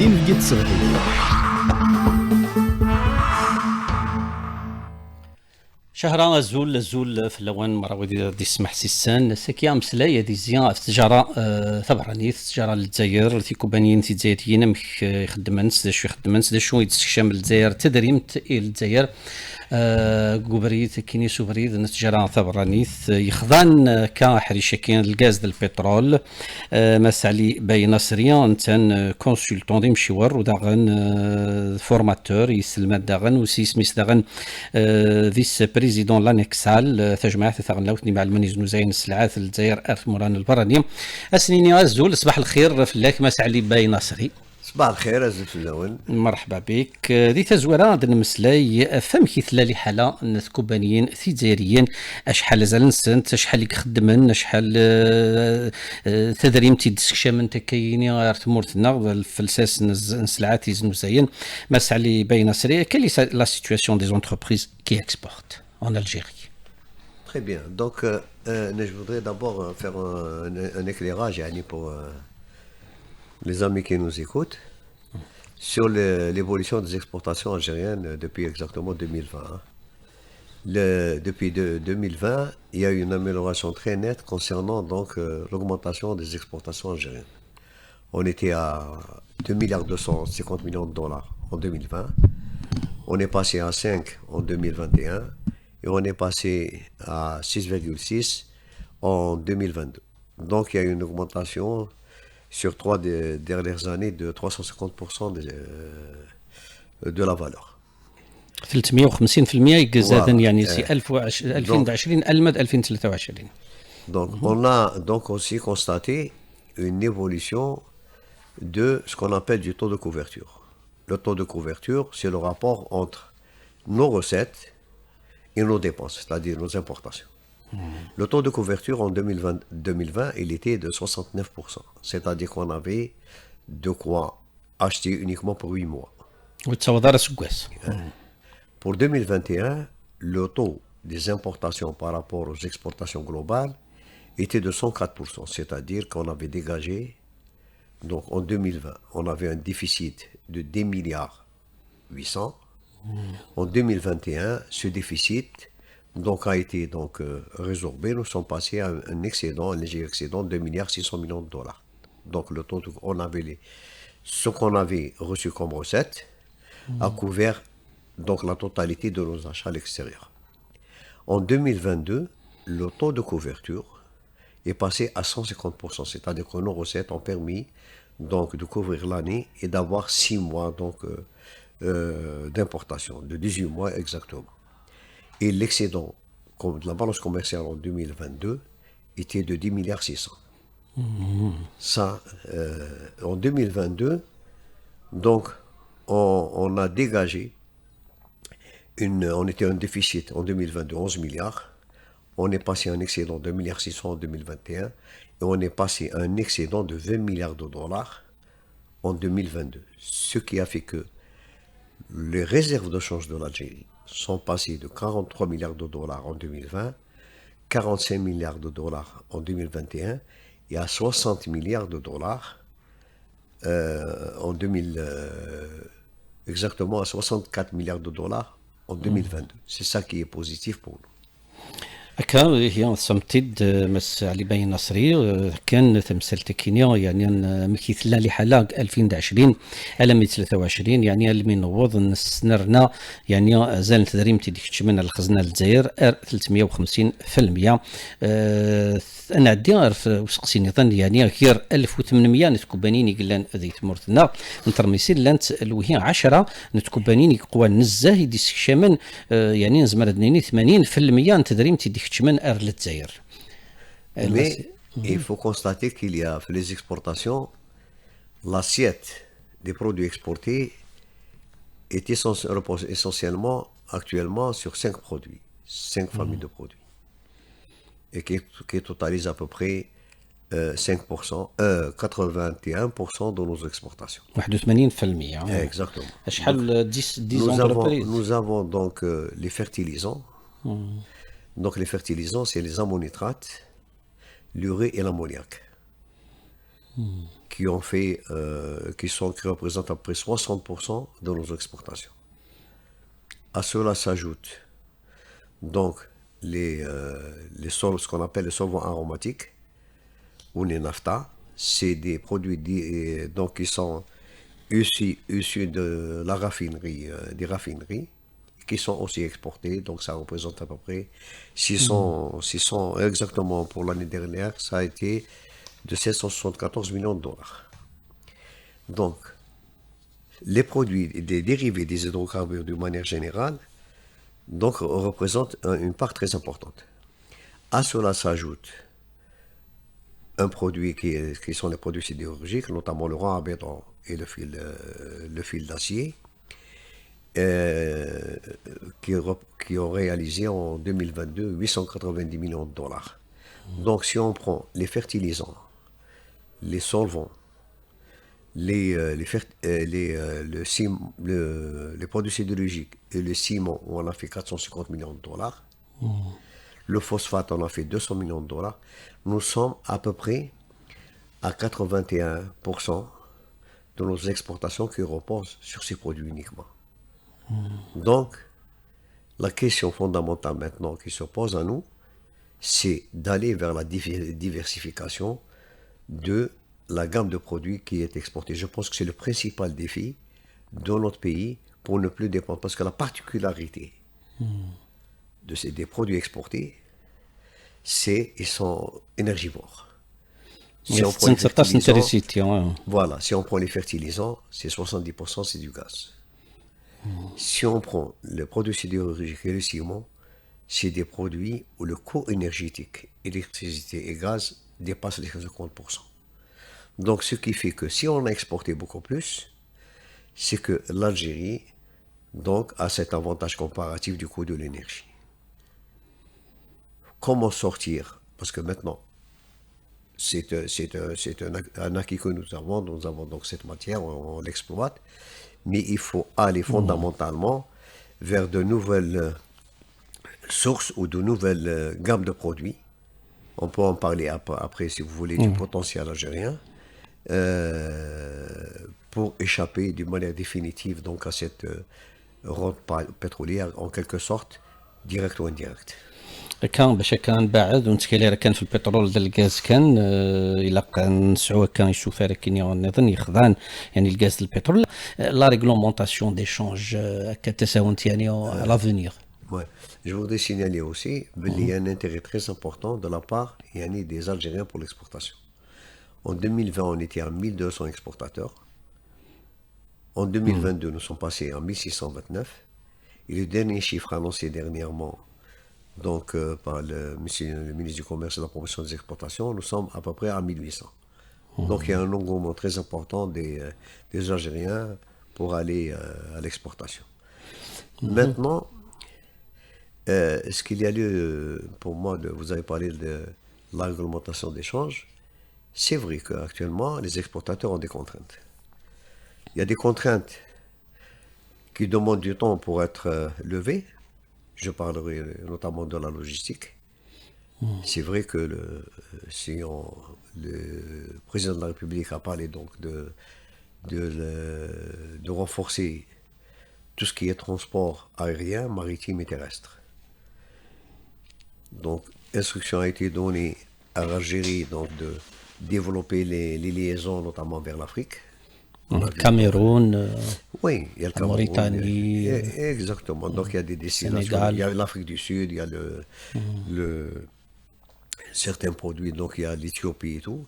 إمجد صغير. شهر زول في اللوان مراودي دي سمح سيسان سكيا مسلايا دي زيان في التجارة ثبراني التجارة للجزائر في كوبانيين في الجزائريين مش يخدمن شو يخدمن شو يتشكشم الجزائر تدريمت الجزائر قبريت كيني سوبريد التجارة ثبرانيث يخضان كحريشة كين الغاز ديال البترول مسالي باي نصريان تان كونسلتون دي مشوار وداغن فورماتور يسلم داغن وسيسميس داغن فيس بريزيدون لانكسال تجمعات ثغنلاوتني مع المنيزنو زين السلعات الجزائر ارث موران البراني اسنيني غزول صباح الخير فلاك مسالي باي نصري صباح الخير أزل في الأول. مرحبا بك. دي تزويرة عندنا مسلاي فهم كيف لي حالة نتكوبانيين ثيزيريين اشحال زال سنت اشحال يخدمن اشحال تدريم تيدسكشا من تكايني غير تمورتنا الفلساس نسلعات يزنوزاين مسالي باين سري كل لا سيتوياسيون دي زونتربريز كي اكسبورت en Algérie. Très bien. Donc, je voudrais d'abord faire un éclairage pour les amis qui nous écoutent sur l'évolution des exportations algériennes depuis exactement 2020. Depuis 2020, il y a eu une amélioration très nette concernant donc l'augmentation des exportations algériennes. On était à 2 milliards 250 millions de dollars en 2020. On est passé à 5 en 2021 et on est passé à 6,6 en 2022. Donc il y a eu une augmentation sur 3 des dernières années de 350% de la valeur. 350% يقزادن يعني سي 2020 المد 2023. Donc on a donc aussi constaté une évolution de ce qu'on appelle du taux de couverture. Le taux de couverture, c'est le rapport entre nos recettes et nos dépenses, c'est-à-dire nos importations. Le taux de couverture en 2020, il était de 69%. C'est-à-dire qu'on avait de quoi acheter uniquement pour 8 mois. Pour 2021, le taux des importations par rapport aux exportations globales était de 104%. C'est-à-dire qu'on avait dégagé, donc en 2020, on avait un déficit de 10 milliards 800. En 2021, ce déficit donc a été donc résorbé. Nous sommes passés à un excédent, un léger excédent de 2 milliards 600 millions de dollars. Donc le taux, on avait ce qu'on avait reçu comme recette a couvert donc la totalité de nos achats à l'extérieur. En 2022, le taux de couverture est passé à 150%, c'est-à-dire que nos recettes ont permis donc de couvrir l'année et d'avoir 6 mois donc d'importation, de 18 mois exactement. Et l'excédent de la balance commerciale en 2022 était de 10 milliards 600. Ça, en 2022, donc on a dégagé on était un déficit en 2022 11 milliards. On est passé à un excédent de 2 milliards 600 en 2021 et on est passé à un excédent de 20 milliards de dollars en 2022. Ce qui a fait que les réserves de change de l'Algérie sont passées de 43 milliards de dollars en 2020, 45 milliards de dollars en 2021 et à 60 milliards de dollars en 2000, exactement à 64 milliards de dollars en 2022. C'est ça qui est positif pour nous. هكا هي سمتد مس علي باين نصري كان تمثل تكينيا يعني مكيث لا لحاله 2020 على 23 يعني المي نوض نسنرنا يعني زال تدريم تيديك من الخزنه للجزائر 350%. انا عندي عارف وسقسيني ظن يعني غير 1800 نتكوبانين يقلان ذي تمرتنا نترميسين لانت الوهي 10 نتكوبانين يقوى نزاه يدي سكشمن يعني نزمر دنيني 80% نتدريم تيديك Mais il faut constater qu'il y a les exportations, l'assiette des produits exportés est repose essentiellement actuellement sur 5 produits, 5 familles de produits, et qui totalise à peu près 5%, 81% de nos exportations. 81%. Exactement. Donc, nous avons donc les fertilisants. Donc les fertilisants, c'est les ammonitrates, l'urée et l'ammoniac. qui représentent à peu près 60% de nos exportations. À cela s'ajoutent donc les ce qu'on appelle les solvants aromatiques ou les nafta. C'est des produits donc qui sont issus de la raffinerie, des raffineries, qui sont aussi exportés. Donc ça représente à peu près 600 exactement pour l'année dernière, ça a été de 774 millions de dollars. Donc, les produits des dérivés des hydrocarbures d'une manière générale donc, représentent une part très importante. À cela s'ajoute un produit qui sont les produits sidérurgiques, notamment le rang à béton et le fil d'acier, euh, qui ont réalisé en 2022 890 millions de dollars. Donc, si on prend les fertilisants, les solvants, les produits sidérurgiques et le ciment, on a fait 450 millions de dollars. Le phosphate, on a fait 200 millions de dollars. Nous sommes à peu près à 81% de nos exportations qui reposent sur ces produits uniquement. Donc, la question fondamentale maintenant qui se pose à nous, c'est d'aller vers la diversification de la gamme de produits qui est exportée. Je pense que c'est le principal défi de notre pays pour ne plus dépendre. Parce que la particularité des produits exportés, c'est qu'ils sont énergivores. Si on prend les fertilisants, voilà, si on prend les fertilisants, c'est 70% c'est du gaz. Si on prend les produits sidérurgiques et le ciment, c'est des produits où le coût énergétique, électricité et gaz dépasse les 50%. Donc ce qui fait que si on a exporté beaucoup plus, c'est que l'Algérie donc a cet avantage comparatif du coût de l'énergie. Comment sortir? Parce que maintenant, c'est un acquis que nous avons donc cette matière, on l'exploite, mais il faut aller fondamentalement vers de nouvelles sources ou de nouvelles gammes de produits. On peut en parler après si vous voulez du potentiel algérien, pour échapper d'une manière définitive donc à cette rente pétrolière en quelque sorte, directe ou indirecte. كان باش كان بعد ونتكلم راه كان في البترول ديال الغاز كان الا كان نسعوه كان يشوف راه كاين نظن يخضعن يعني الغاز ديال البترول لا ريغلومونطاسيون ديشونج كتساونت يعني à l'avenir. Ouais. Je voudrais signaler aussi qu'il y a un intérêt très important de la part des Algériens pour l'exportation. En 2020, on était à 1200 exportateurs. En 2022, nous sommes passés à 1629. Et le dernier chiffre annoncé dernièrement donc, par le ministre du Commerce et de la Promotion des Exportations, nous sommes à peu près à 1800. Donc il y a un engouement très important des Algériens pour aller à l'exportation. Maintenant, ce qu'il y a lieu pour moi, vous avez parlé de la réglementation d'échange, c'est vrai qu'actuellement, les exportateurs ont des contraintes. Il y a des contraintes qui demandent du temps pour être levées. Je parlerai notamment de la logistique. C'est vrai que le président de la République a parlé donc de renforcer tout ce qui est transport aérien, maritime et terrestre. Donc, instruction a été donnée à l'Algérie donc de développer les liaisons notamment vers l'Afrique. Le Cameroun, oui, il y a le la Mauritanie, exactement. Donc il y a des destinations. Sénégal. Il y a l'Afrique du Sud, il y a certains produits, donc il y a l'Éthiopie et tout.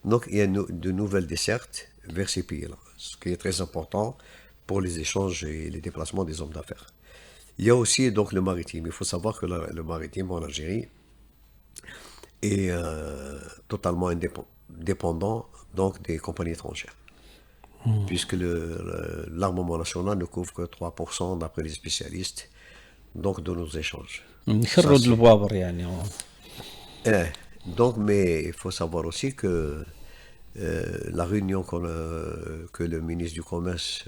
Donc il y a de nouvelles dessertes vers ces pays-là, ce qui est très important pour les échanges et les déplacements des hommes d'affaires. Il y a aussi donc le maritime. Il faut savoir que le maritime en Algérie est totalement dépendant donc des compagnies étrangères. Puisque l'armement national ne couvre que 3% d'après les spécialistes donc de nos échanges. Donc, mais il faut savoir aussi que la réunion que le ministre du Commerce,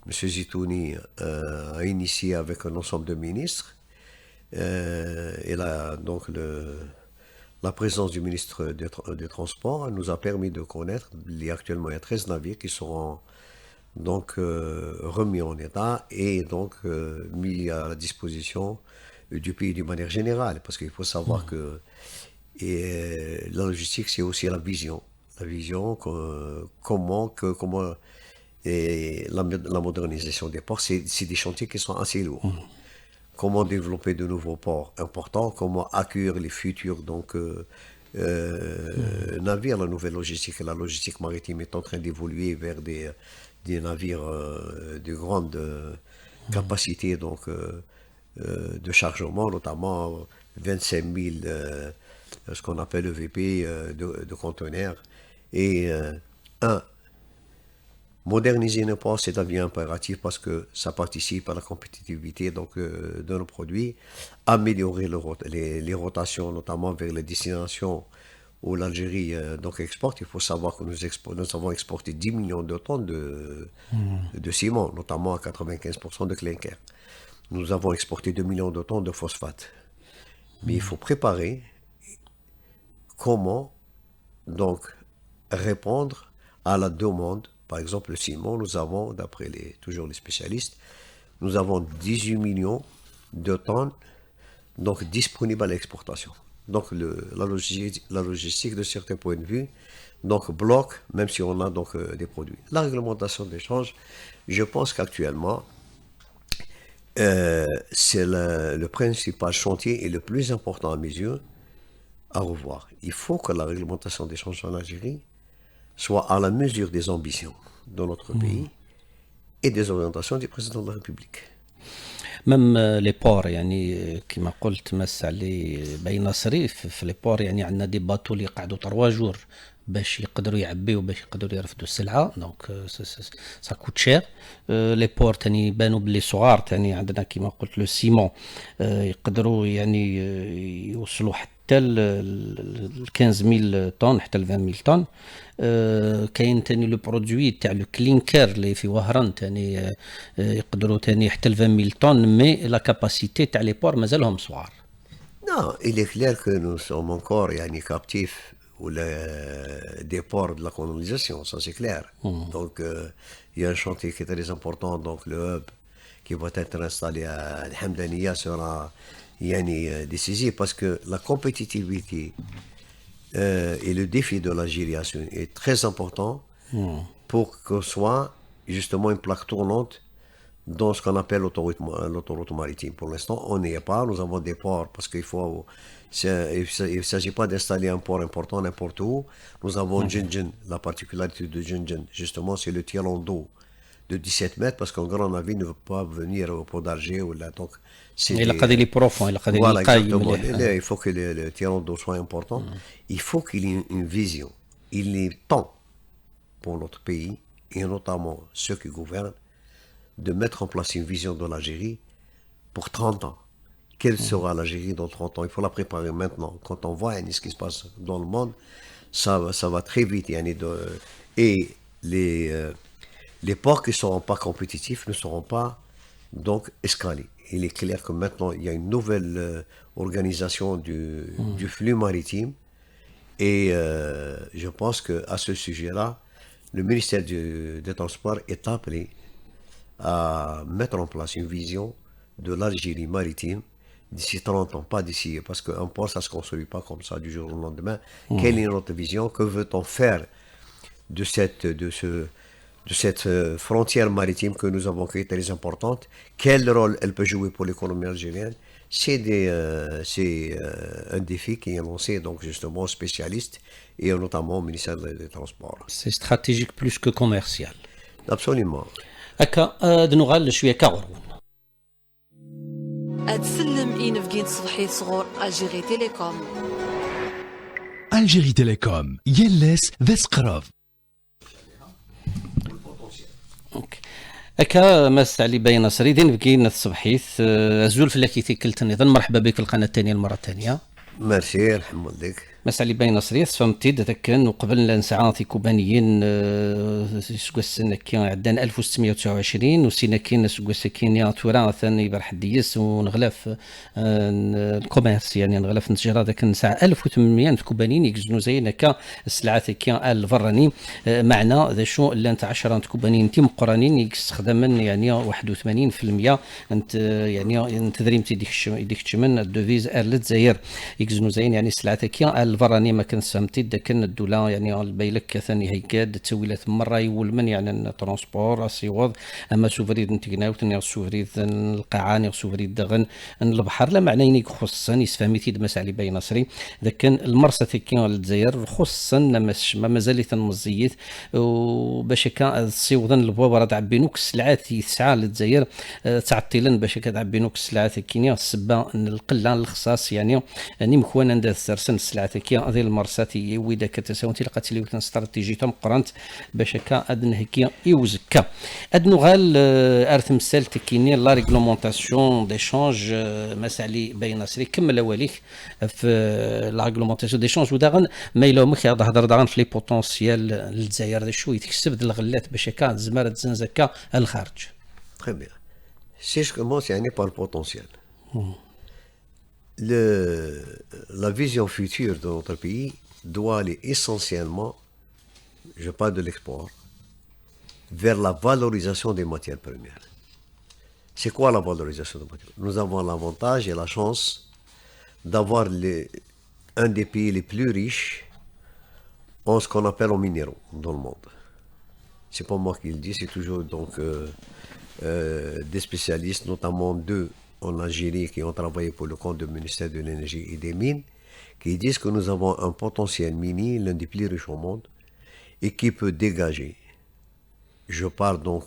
M. Zitouni, a initiée avec un ensemble de ministres, et donc la présence du ministre des Transports nous a permis de connaître, actuellement il y a 13 navires qui seront donc remis en état et donc mis à la disposition du pays d'une manière générale. Parce qu'il faut savoir que la logistique, c'est aussi la vision. La vision, comment et la modernisation des ports, c'est des chantiers qui sont assez lourds. Comment développer de nouveaux ports importants, comment accueillir les futurs navires, la nouvelle logistique. La logistique maritime est en train d'évoluer vers des navires de grande capacité de chargement, notamment 25 000, ce qu'on appelle EVP de conteneurs. Et moderniser nos ports, c'est un bien impératif parce que ça participe à la compétitivité de nos produits, améliorer les rotations, notamment vers les destinations où l'Algérie exporte. Il faut savoir que nous avons exporté 10 millions de tonnes de ciment, notamment à 95% de clinker. Nous avons exporté 2 millions de tonnes de phosphate. Mais il faut préparer comment donc répondre à la demande. Par exemple, le ciment, nous avons, d'après toujours les spécialistes, nous avons 18 millions de tonnes donc disponibles à l'exportation. Donc la logistique, de certains points de vue, donc bloque, même si on a donc des produits. La réglementation d'échange, je pense qu'actuellement, c'est le principal chantier et le plus important à mes yeux à revoir. Il faut que la réglementation d'échange en Algérie soit à la mesure des ambitions de notre pays et des orientations du président de la République. Même les ports يعني كما قلت مس عليه باين صريف في لي بور يعني عندنا دي باتو اللي يقعدوا 3 جور باش يقدروا يعبيو باش يقدروا يرفدوا السلعه دونك سا كوت شير لي بور تاني بانوا بلي صغار تاني عندنا كما قلت لو سيمون يقدروا يعني يوصلوا حتى ل 15000 طن حتى ل 20000 طن كاين تاني لو برودوي تاع لو كلينكر اللي في وهران تاني يقدروا تاني حتى ل 20000 طن مي لا كاباسيتي تاع لي بور مازالهم صغار. Non, il est clair que nous sommes encore captifs des ports de la colonisation, ça c'est clair. Donc il y a un chantier qui est très important, donc le hub qui va être installé à Al-Hamdaniya sera décisif parce que la compétitivité et le défi de l'Algérie est très important pour qu'on soit justement une plaque tournante dans ce qu'on appelle l'autoroute maritime. Pour l'instant, on n'y est pas. Nous avons des ports parce qu'il ne s'agit pas d'installer un port important n'importe où. Nous avons Djindjen. La particularité de Djindjen, justement, c'est le tirant d'eau de 17 mètres parce qu'un grand navire ne veut pas venir au port d'Alger. Donc, voilà, exactement. Il faut que le tirant d'eau soit important. Il faut qu'il y ait une vision. Il est temps pour notre pays, et notamment ceux qui gouvernent, de mettre en place une vision de l'Algérie pour 30 ans. Quelle sera l'Algérie dans 30 ans? Il faut la préparer maintenant. Quand on voit ce qui se passe dans le monde, ça va très vite. Et les ports qui ne seront pas compétitifs ne seront pas donc escalés. Il est clair que maintenant, il y a une nouvelle organisation du flux maritime. Et je pense qu'à ce sujet-là, le ministère des Transports est appelé à mettre en place une vision de l'Algérie maritime d'ici 30 ans, pas d'ici, parce qu'un port, ça ne se construit pas comme ça du jour au lendemain. Quelle est notre vision? Que veut-on faire de cette frontière maritime que nous avons créée très importante? Quel rôle elle peut jouer pour l'économie algérienne? C'est un défi qui est lancé donc justement aux spécialistes et notamment au ministère des Transports. C'est stratégique plus que commercial. Absolument. هكا دنوغال شويه كاغروان أتسلم إين فقين صبحي صغور ألجيري تيليكوم ألجيري تيليكوم يلس ذس قراب هكا مس علي باين نصري دين فقين الصبحيث أزول في لكي كلتني مرحبا بك في القناة الثانية المرة الثانية. ميرسي الحمد لله. مسألة بين نصرية فهمتي كان وقبل نسعى في كوبانيين سكوس كان عندنا 1629 وسينا كاين سكوس كاين يا تورا ثاني برح ديس ونغلاف الكوميرس يعني نغلاف التجارة ذاك الساعة 1800 كوبانيين يكزنو زينا كا السلعة كان الفراني معنا ذا شو اللي انت 10 كوبانيين تيم قرانين يستخدمن يعني 81% انت يعني تدريمتي ديك الشمن الدوفيز الجزائر يكزنو زين يعني السلعة كان الفراني ما كان سامتي كان الدولة يعني البيلك ثاني هيكاد تسويلات مرة يولمن يعني الترونسبور السيوض اما سوفريد نتيناوت سوفريد القاعان سوفريد دغن البحر لا معنى ينيك خصوصا يسفهميتي مسالي بين نصري اذا كان المرسى كان الجزائر خصوصا ما مازال تنمزيت وباش كان السيوضن البوابه تعبينوك السلعات يسعى للجزائر تعطيلن باش كتعبينوك السلعات كينيا السبه القله الخصاص يعني مكوانا ندير سرسن السلعات كي هذه المرسات ويدا كتساونتي لقات لي استراتيجيه مقرنت باش كا ادن هكيا يوزكا ادنو غال ارث مسال تكيني لا ريغلومونطاسيون ديشانج مسالي بين سري كمل وليك في لا ريغلومونطاسيون ديشانج وداغن ما يلومك هضر داغن في لي بوتونسيال للجزائر شويه تكسب الغلات باش كا زماره تزنزكا الخارج. Très bien. Si je commence يعني par le potentiel. La vision future de notre pays doit aller essentiellement, je parle de l'export, vers la valorisation des matières premières. C'est quoi la valorisation des matières premières? Nous avons l'avantage et la chance d'avoir un des pays les plus riches en ce qu'on appelle en minéraux dans le monde. C'est pas moi qui le dis, c'est toujours donc des spécialistes, notamment deux en Algérie qui ont travaillé pour le compte du ministère de l'Énergie et des Mines, qui disent que nous avons un potentiel minier, l'un des plus riches au monde, et qui peut dégager, je parle donc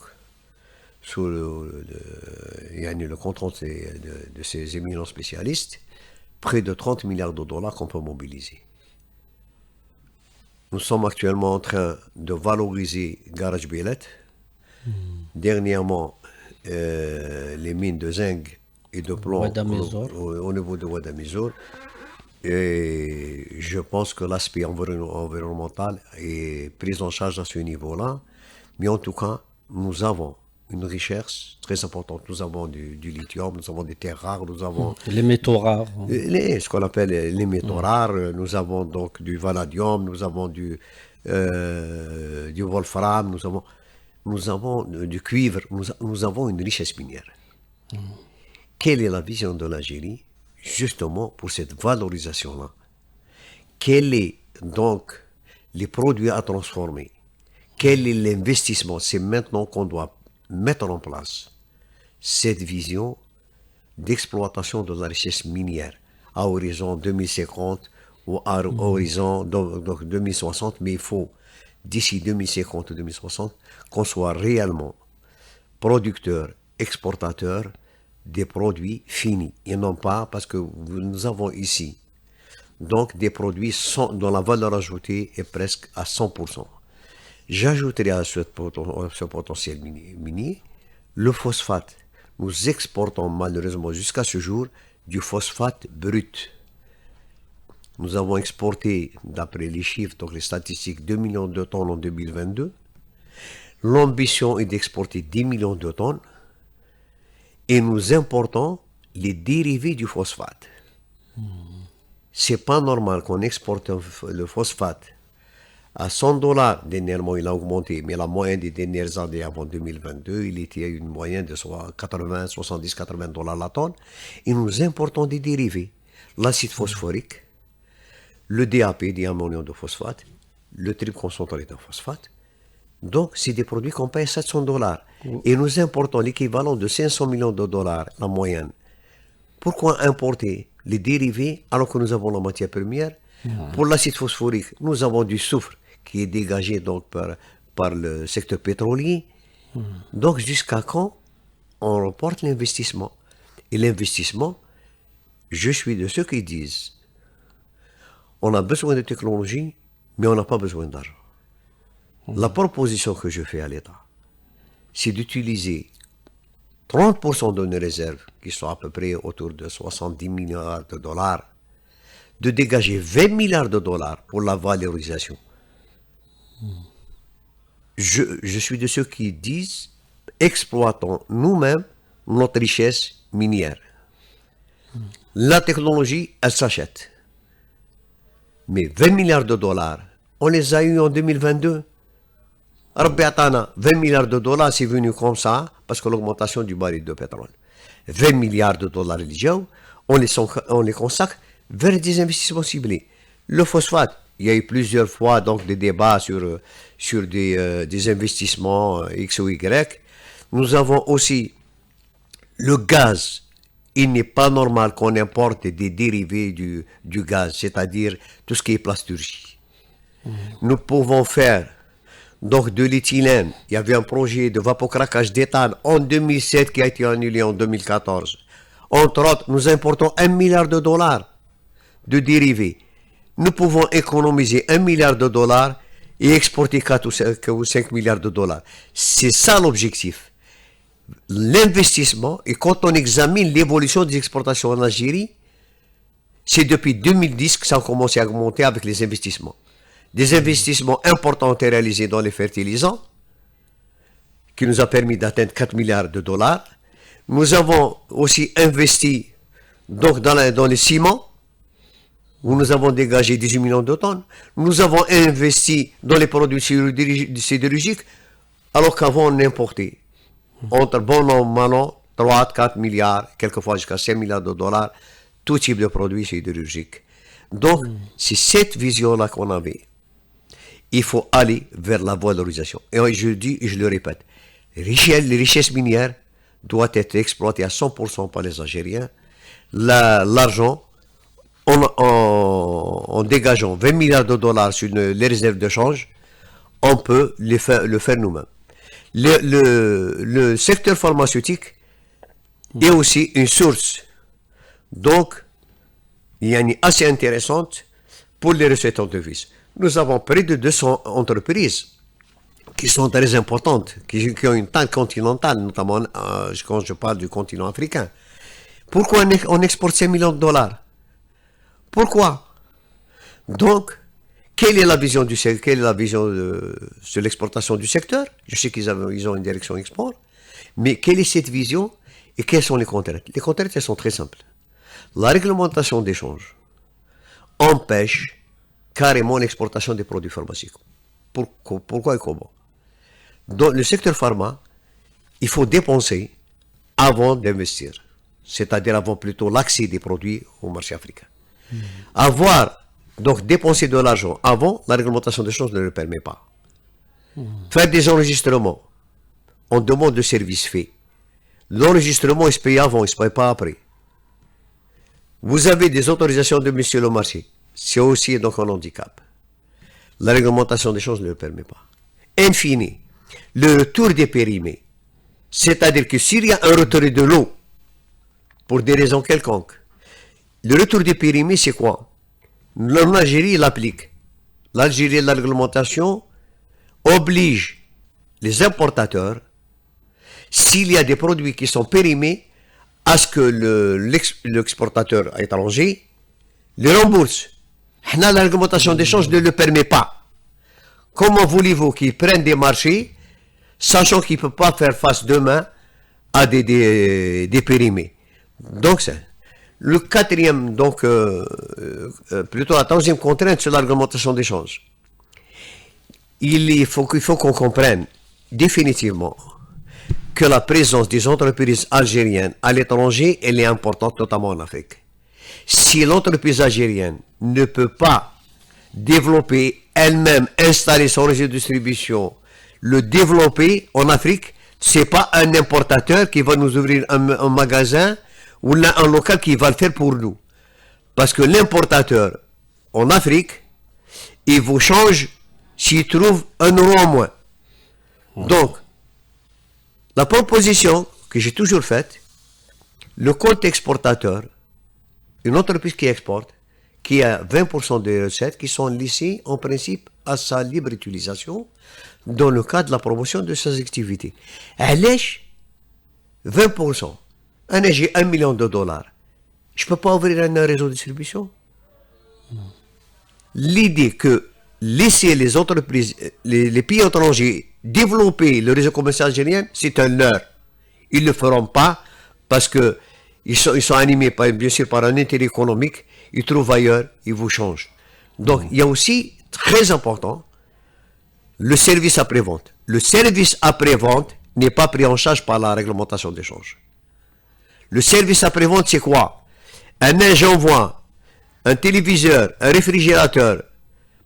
sous le contrôle de ces éminents spécialistes, près de 30 milliards de dollars qu'on peut mobiliser. Nous sommes actuellement en train de valoriser Garage Billet. Dernièrement, les mines de zinc et de plomb au niveau de Ouadamizor. Et je pense que l'aspect environnemental est pris en charge à ce niveau-là. Mais en tout cas, nous avons une richesse très importante. Nous avons du lithium, nous avons des terres rares, nous avons... Les métaux rares. Ce qu'on appelle les métaux rares. Nous avons donc du vanadium, nous avons du wolfram, nous avons du cuivre, nous avons une richesse minière. Quelle est la vision de l'Algérie, justement, pour cette valorisation-là? Quel est donc les produits à transformer? Quel est l'investissement? C'est maintenant qu'on doit mettre en place cette vision d'exploitation de la richesse minière à horizon 2050 ou à horizon donc 2060, mais il faut d'ici 2050 ou 2060 qu'on soit réellement producteur, exportateur des produits finis et non pas parce que nous avons ici donc des produits dont la valeur ajoutée est presque à 100%. J'ajouterai à ce potentiel minier le phosphate. Nous exportons malheureusement jusqu'à ce jour du phosphate brut. Nous avons exporté, d'après les chiffres, donc les statistiques, 2 millions de tonnes en 2022. L'ambition est d'exporter 10 millions de tonnes et nous importons les dérivés du phosphate. C'est pas normal qu'on exporte le phosphate à 100 $. Dernièrement, il a augmenté, mais la moyenne des dernières années avant 2022, il était à une moyenne de 80, 70, 80 $ la tonne. Et nous importons des dérivés. L'acide phosphorique, le DAP, diammonium de phosphate, le triconcentré de phosphate. Donc, c'est des produits qu'on paye 700 $. Et nous importons l'équivalent de 500 millions de dollars, la moyenne. Pourquoi importer les dérivés alors que nous avons la matière première? Pour l'acide phosphorique, nous avons du soufre qui est dégagé donc par le secteur pétrolier. Donc, jusqu'à quand on reporte l'investissement? Et l'investissement, je suis de ceux qui disent on a besoin de technologie, mais on n'a pas besoin d'argent. La proposition que je fais à l'État, c'est d'utiliser 30% de nos réserves, qui sont à peu près autour de 70 milliards de dollars, de dégager 20 milliards de dollars pour la valorisation. Je suis de ceux qui disent, exploitons nous-mêmes notre richesse minière. La technologie, elle s'achète. Mais 20 milliards de dollars, on les a eus en 2022. Rabbi Atana, 20 milliards de dollars, c'est venu comme ça, parce que l'augmentation du baril de pétrole. 20 milliards de dollars religieux, on les consacre vers des investissements ciblés. Le phosphate, il y a eu plusieurs fois donc des débats sur des investissements X ou Y. Nous avons aussi le gaz. Il n'est pas normal qu'on importe des dérivés du gaz, c'est-à-dire tout ce qui est plasturgie. Nous pouvons faire donc de l'éthylène. Il y avait un projet de vapocraquage d'éthane en 2007 qui a été annulé en 2014. Entre autres, nous importons 1 milliard de dollars de dérivés. Nous pouvons économiser 1 milliard de dollars et exporter 4 ou 5 milliards de dollars. C'est ça l'objectif. L'investissement, et quand on examine l'évolution des exportations en Algérie, c'est depuis 2010 que ça a commencé à augmenter avec les investissements. Des investissements importants ont été réalisés dans les fertilisants, qui nous a permis d'atteindre 4 milliards de dollars. Nous avons aussi investi donc dans les ciments, où nous avons dégagé 18 millions de tonnes. Nous avons investi dans les produits sidérurgiques, alors qu'avant on importait. Entre bon an, mal an, 3, 4 milliards, quelquefois jusqu'à 5 milliards de dollars, tout type de produits sidérurgiques. Donc, c'est cette vision-là qu'on avait. Il faut aller vers la valorisation. Et je le dis et je le répète, les richesses minières doivent être exploitées à 100% par les Algériens. L'argent, en dégageant 20 milliards de dollars sur les réserves de change, on peut le faire nous-mêmes. Le secteur pharmaceutique est aussi une source, donc, il y a une assez intéressante pour les recettes en devises. Nous avons près de 200 entreprises qui sont très importantes, qui ont une taille continentale, notamment quand je parle du continent africain. Pourquoi on exporte 5 millions de dollars? Pourquoi? Donc, quelle est la vision sur l'exportation du secteur? Je sais qu'ils ont une direction export, mais quelle est cette vision et quelles sont les contraintes? Les contraintes, elles sont très simples. La réglementation d'échange empêche carrément l'exportation des produits pharmaceutiques. Pourquoi et comment? Dans le secteur pharma, il faut dépenser avant d'investir, c'est-à-dire avant plutôt l'accès des produits au marché africain. Donc, dépenser de l'argent avant, la réglementation d'échange ne le permet pas. Faire des enregistrements, on demande de services faits. L'enregistrement, il se paye avant, il ne se paye pas après. Vous avez des autorisations de monsieur le marché. C'est aussi donc un handicap. La réglementation d'échange ne le permet pas. Infine, le retour des périmés. C'est-à-dire que s'il y a un retrait de l'eau, pour des raisons quelconques, le retour des périmés, c'est quoi? L'Algérie l'applique. L'Algérie, la réglementation oblige les importateurs, s'il y a des produits qui sont périmés, à ce que l'exportateur étranger les rembourse. La réglementation d'échange ne le permet pas. Comment voulez-vous qu'ils prennent des marchés, sachant qu'ils ne peuvent pas faire face demain à des périmés? Donc, c'est le quatrième, donc, plutôt la troisième contrainte sur la réglementation d'échange. Il faut qu'on comprenne définitivement que la présence des entreprises algériennes à l'étranger, elle est importante, notamment en Afrique. Si l'entreprise algérienne ne peut pas développer elle-même, installer son réseau de distribution, le développer en Afrique, c'est pas un importateur qui va nous ouvrir un magasin ou là, un local qui va le faire pour nous. Parce que l'importateur en Afrique, il vous change s'il trouve 1 euro en moins. Donc, la proposition que j'ai toujours faite, le compte exportateur, une entreprise qui exporte, qui a 20% des recettes qui sont laissées en principe à sa libre utilisation dans le cadre de la promotion de ses activités. Elle lèche 20%. J'ai 1 million de dollars. Je ne peux pas ouvrir un réseau de distribution. L'idée que laisser les entreprises, les pays étrangers développer le réseau commercial algérien, c'est un leurre. Ils ne le feront pas parce que ils sont animés bien sûr par un intérêt économique, ils trouvent ailleurs, ils vous changent. Donc il y a aussi, très important, le service après-vente. Le service après-vente n'est pas pris en charge par la réglementation d'échange. Le service après-vente, c'est quoi? J'envoie un téléviseur, un réfrigérateur,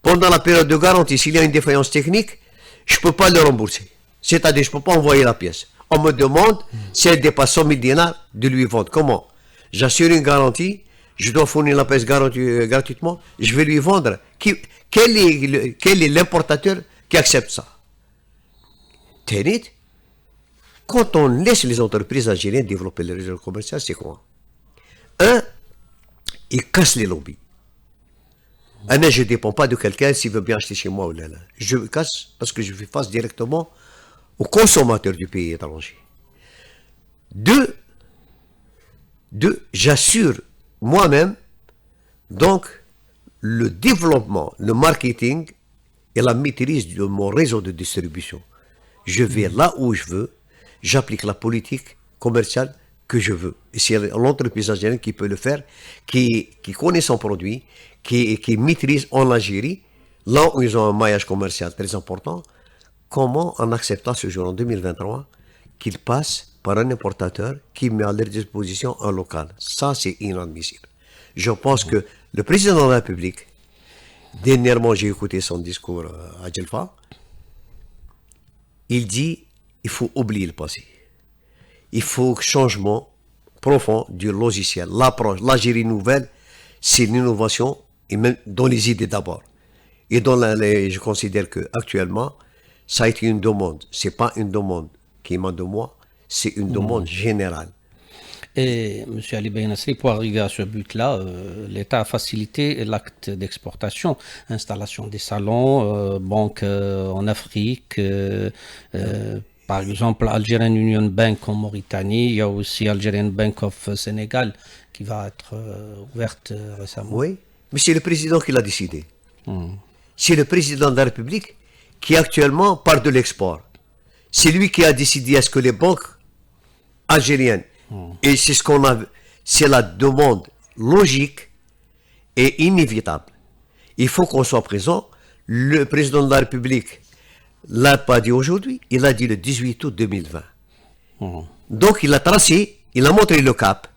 pendant la période de garantie, s'il y a une défaillance technique, je ne peux pas le rembourser. C'est-à-dire, je ne peux pas envoyer la pièce. On me demande, si elle dépasse 100 000 dinars, de lui vendre. Comment? J'assure une garantie, je dois fournir la pièce gratuitement, je vais lui vendre. Quel est l'importateur qui accepte ça? Tenez, quand on laisse les entreprises algériennes développer le réseau commercial, c'est quoi? Ils cassent les lobbies. Je ne dépends pas de quelqu'un s'il veut bien acheter chez moi ou là. Je casse parce que je fais face directement aux consommateurs du pays étranger. Deux, j'assure moi-même donc le développement, le marketing et la maîtrise de mon réseau de distribution. Je vais là où je veux, j'applique la politique commerciale que je veux. Et c'est l'entreprise algérienne qui peut le faire, qui connaît son produit, qui maîtrise en Algérie, là où ils ont un maillage commercial très important, comment en acceptant ce jour en 2023 qu'ils passent par un importateur qui met à leur disposition un local. Ça, c'est inadmissible. Je pense que le président de la République, dernièrement j'ai écouté son discours à Djelfa, il dit il faut oublier le passé. Il faut un changement profond du logiciel, l'approche. L'Algérie nouvelle, c'est l'innovation, et même dans les idées d'abord. Et je considère qu'actuellement, ça a été une demande. Ce n'est pas une demande qui émane de moi, c'est une demande générale. Et M. Ali Benasri, pour arriver à ce but-là, l'État a facilité l'acte d'exportation, installation des salons, banques en Afrique, par exemple Algerian Union Bank en Mauritanie, il y a aussi Algerian Bank of Sénégal qui va être ouverte récemment. Oui, mais c'est le président qui l'a décidé. C'est le président de la République qui actuellement parle de l'export. C'est lui qui a décidé à ce que les banques algériennes, et c'est ce qu'on a, c'est la demande logique et inévitable. Il faut qu'on soit présent. Le président de la République l'a pas dit aujourd'hui, il l'a dit le 18 août 2020. Donc il a tracé, il a montré le cap,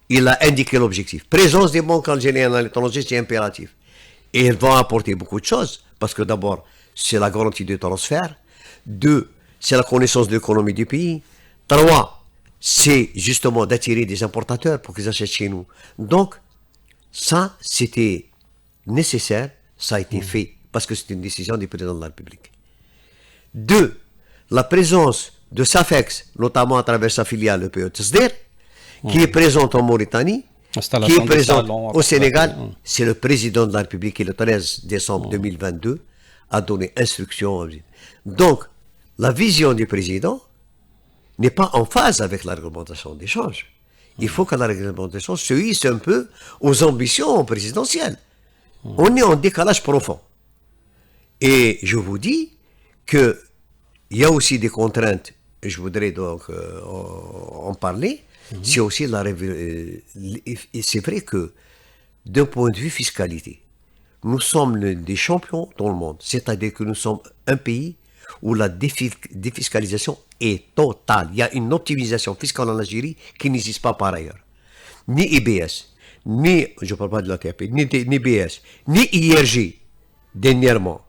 il a indiqué l'objectif. Présence des banques algériennes à l'étranger, c'est impératif. Et elles vont apporter beaucoup de choses, parce que d'abord, c'est la garantie de transfert. 2, c'est la connaissance de l'économie du pays. 3, c'est justement d'attirer des importateurs pour qu'ils achètent chez nous. Donc, ça, c'était nécessaire, ça a été fait, parce que c'était une décision du président de la République. 2, la présence de SAFEX, notamment à travers sa filiale, le PE Tsder, qui est présente en Mauritanie, qui est présente au Sénégal. C'est le président de la République qui, le 13 décembre 2022, a donné instruction. Donc, la vision du président n'est pas en phase avec la réglementation d'échange. Il faut que la réglementation se hisse un peu aux ambitions présidentielles. On est en décalage profond. Et je vous dis qu'il y a aussi des contraintes, et je voudrais donc en parler. C'est aussi c'est vrai que d'un point de vue fiscalité, nous sommes des champions dans le monde. C'est-à-dire que nous sommes un pays où la défiscalisation est totale. Il y a une optimisation fiscale en Algérie qui n'existe pas par ailleurs. Ni IBS, ni, je ne parle pas de la TAP, ni BS, ni IRG, dernièrement.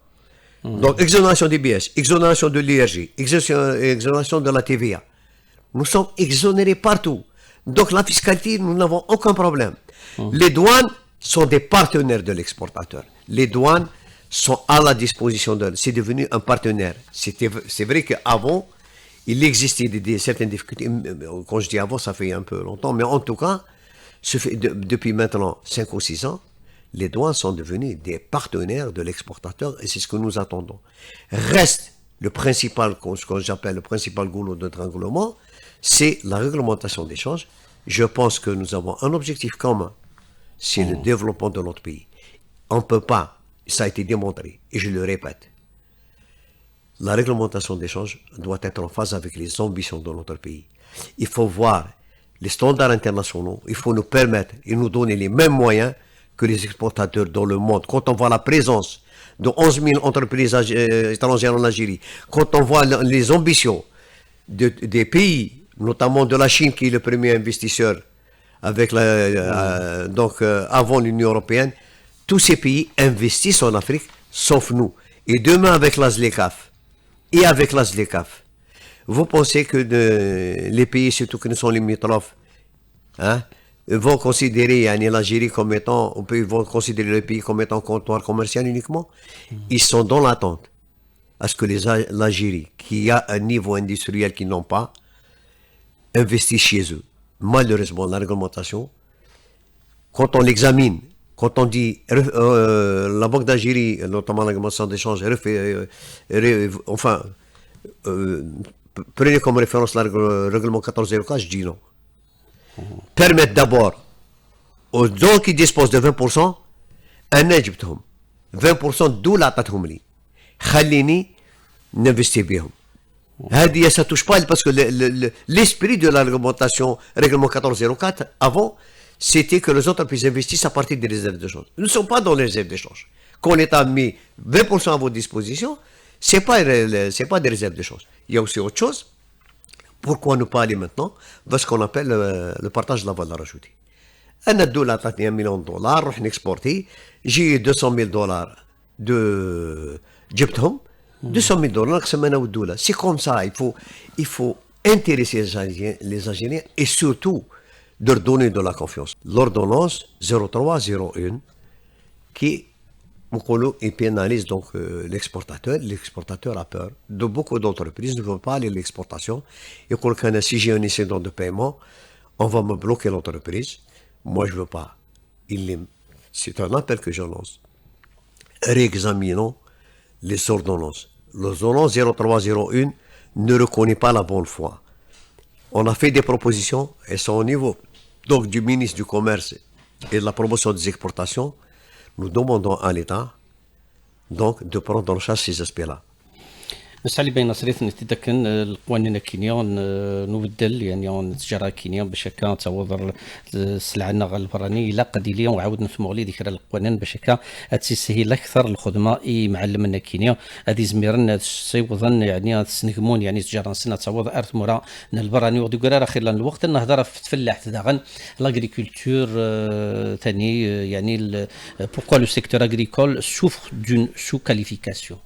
Donc, exonération d'IBS, exonération de l'IRG, exonération de la TVA. Nous sommes exonérés partout. Donc, la fiscalité, nous n'avons aucun problème. Les douanes sont des partenaires de l'exportateur. Les douanes sont à la disposition de... C'est devenu un partenaire. C'est vrai qu'avant, il existait certaines difficultés. Quand je dis avant, ça fait un peu longtemps. Mais en tout cas, depuis maintenant 5 ou 6 ans, les douanes sont devenus des partenaires de l'exportateur et c'est ce que nous attendons. Reste le principal, ce que j'appelle le principal goulot d'étranglement, c'est la réglementation d'échange. Je pense que nous avons un objectif commun, c'est le développement de notre pays. On ne peut pas, ça a été démontré, et je le répète, la réglementation d'échange doit être en phase avec les ambitions de notre pays. Il faut voir les standards internationaux, il faut nous permettre et nous donner les mêmes moyens que les exportateurs dans le monde. Quand on voit la présence de 11 000 entreprises étrangères en Algérie, quand on voit les ambitions des pays, notamment de la Chine qui est le premier investisseur avec avant l'Union européenne, tous ces pays investissent en Afrique, sauf nous. Et demain avec la ZLECAf et avec la ZLECAf, vous pensez que les pays, surtout que nous sommes limitrophes, vont considérer l'Algérie comme étant, vont considérer le pays comme étant comptoir commercial uniquement? Ils sont dans l'attente à ce que l'Algérie, qui a un niveau industriel qu'ils n'ont pas, investisse chez eux. Malheureusement, la réglementation, quand on l'examine, quand on dit la Banque d'Algérie, notamment la réglementation d'échange, prenez comme référence le règlement 1404, je dis non. Permettre d'abord aux gens qui disposent de 20% un Égypte, 20% d'où la tathoumli. Khalini n'investit bien. Ça ne touche pas parce que l'esprit de la réglementation, règlement 1404, avant, c'était que les entreprises investissent à partir des réserves d'échange. Nous ne sommes pas dans les réserves d'échange. Quand l'État a mis 20% à votre disposition, ce n'est pas des réserves d'échange. Il y a aussi autre chose. Pourquoi ne pas aller maintenant vers ce qu'on appelle le partage de la valeur ajoutée? Un dollar a $1 million, on exporte, j'ai $200,000 de Egyptium, $200,000, c'est comme ça, il faut intéresser les Algériens et surtout leur donner de la confiance. L'ordonnance 0301 qui pénalise donc l'exportateur a peur de beaucoup d'entreprises ne veulent pas aller à l'exportation et quelqu'un si j'ai un incident de paiement, on va me bloquer l'entreprise. Moi je veux pas. C'est un appel que je lance. Réexaminons les ordonnances. L'ordonnance 0301 ne reconnaît pas la bonne foi. On a fait des propositions, elles sont au niveau donc du ministre du Commerce et de la promotion des exportations. Nous demandons à l'État donc de prendre en charge ces aspects-là. مسالي بين نصريت نتدكن القوانين الكينيون نبدل يعني التجاره الكينيون باش هكا تعوض السلعه البراني لا قد اليوم وعاود نفهموا لي ذكر القوانين باش هكا تسهل اكثر الخدمه اي معلم كينيا هذه زميرن سيوضن يعني تسنكمون يعني تجاره سنه تعوض ارث مرا البراني ودي قرار خلال الوقت النهضره في تفلاح تداغن لاغريكولتور ثاني يعني pourquoi le secteur agricole souffre d'une sous-qualification.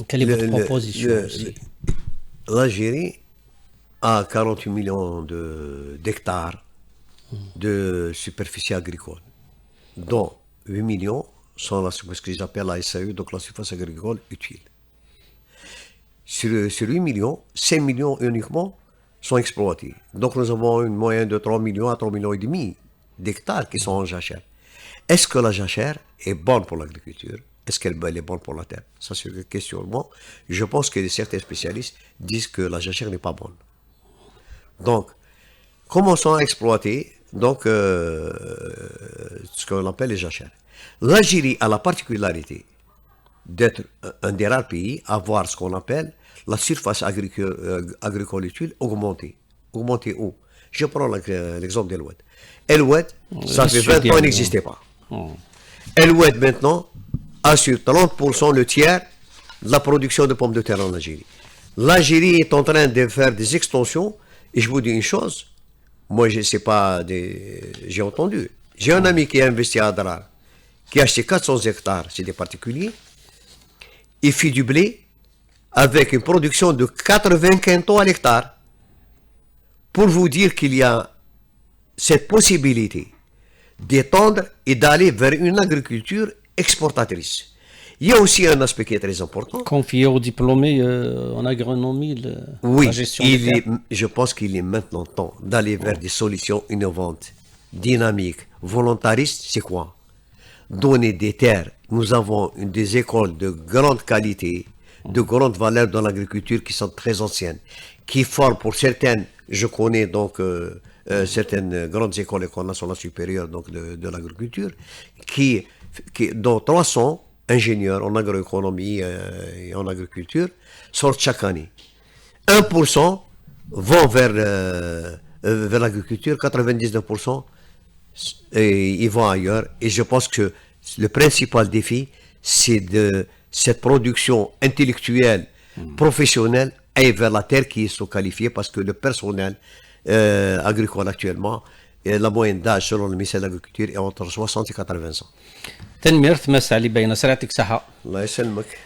Quelle est votre proposition aussi? L'Algérie a 48 millions d'hectares de superficie agricole, dont 8 millions sont ce qu'ils appellent la SAE, donc la surface agricole utile. Sur 8 millions, 5 millions uniquement sont exploités. Donc nous avons une moyenne de 3 millions à 3 millions et demi d'hectares qui sont en jachère. Est-ce que la jachère est bonne pour l'agriculture? Est-ce qu'elle est bonne pour la terre? Ça, c'est une question. Bon, je pense que certains spécialistes disent que la jachère n'est pas bonne. Donc, commençons à exploiter donc, ce qu'on appelle les jachères. L'Algérie a la particularité d'être un des rares pays à avoir ce qu'on appelle la surface agricole utile augmentée. Augmentée où? Je prends l'exemple d'El-Oued. El-Oued, ça fait 20 ans, il n'existait pas. El-Oued, maintenant, assure 30% le tiers de la production de pommes de terre en Algérie. L'Algérie est en train de faire des extensions, et je vous dis une chose, moi je sais pas, j'ai entendu, j'ai un ami qui a investi à Adrar, qui a acheté 400 hectares, c'est des particuliers, il fait du blé avec une production de 80 quintaux à l'hectare. Pour vous dire qu'il y a cette possibilité d'étendre et d'aller vers une agriculture exportatrice. Il y a aussi un aspect qui est très important. Confié aux diplômés en agronomie, oui, la gestion je pense qu'il est maintenant temps d'aller vers des solutions innovantes, dynamiques, volontaristes. C'est quoi? Donner des terres. Nous avons des écoles de grande qualité, de grande valeur dans l'agriculture qui sont très anciennes, qui forment pour certaines, je connais donc certaines grandes écoles et qu'on a sur la supérieure donc de l'agriculture, qui dont 300 ingénieurs en agroéconomie et en agriculture sortent chaque année. 1% vont vers l'agriculture, 99% ils vont ailleurs. Et je pense que le principal défi, c'est de cette production intellectuelle, professionnelle, aille vers la terre qui sont qualifiés, parce que le personnel agricole actuellement, la moyenne d'âge selon le ministère de l'Agriculture est entre 60 et 80 ans. تنمير تمس علي بين سرعتك صحة. الله يسلمك.